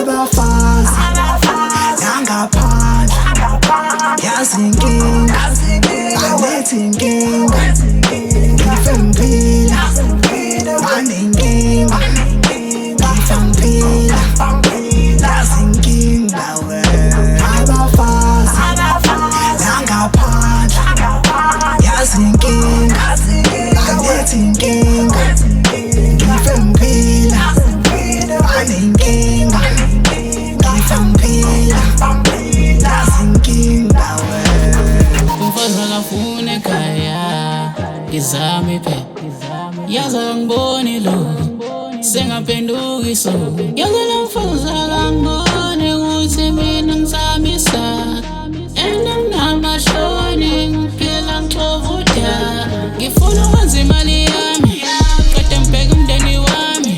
abafazi nangaphandle yazi inkinga alethi inkinga ngife ngiphila banenkinga ngife ngiphila yazi inkinga abafazi nangaphandle yazi inkinga alethi inkinga ngife ngiphila banenkinga ngife ngiphila yazi inkinga umfazi akafuna ekhaya ngizame phela yaza ngibone lo sengaphenduka iso yaza lo mfazi akangibone ukuthi mina ngisamisa and anginamahloni ngiphila ngixovuda ngifuna ukwenza imali yami kade ngibheke umndeni wami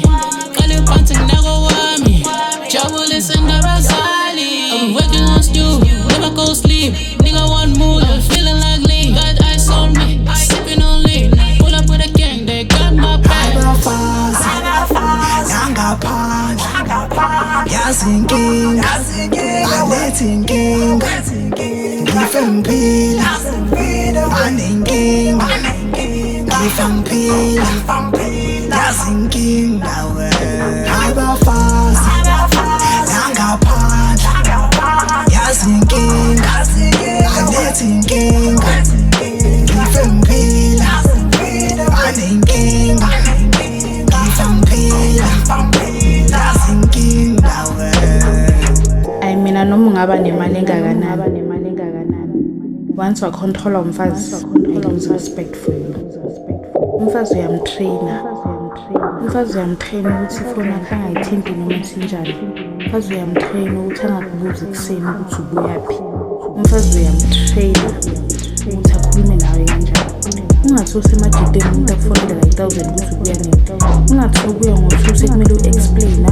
qale phansi nginako wami jabulise nabazali I'm working on you never go sleep nigga one mood I'm feeling like lean got ice on me sipping on lean pull up with a gang they got my back abafazi nangaphandle yazi inkinga alethi inkinga ngife ngiphila banenkinga ngife ngiphila yazi inkinga abafazi nangaphandle yazi inkinga alethi inkinga ngife ngiphila banenkinga ngife ngiphila yazi inkinga Ayi mina noma ungaba nemali engakanani once wacontrola umfazi I lose respect for you. Umfazi uyamtraina ukuthi ifoni yakhe angayithinti noma sinjani. Umfazi uyamtraina ukuthi angakubuzi kuseni ukuthi ubuyaphi. Umfazi uyamtraina ukuthi akhulume nawe kanjani. Ungathi usemajideni umuntu akufonela 1000 ukuthi ubuya nini. Ungathi ubuya ngo2 sekumele u-explain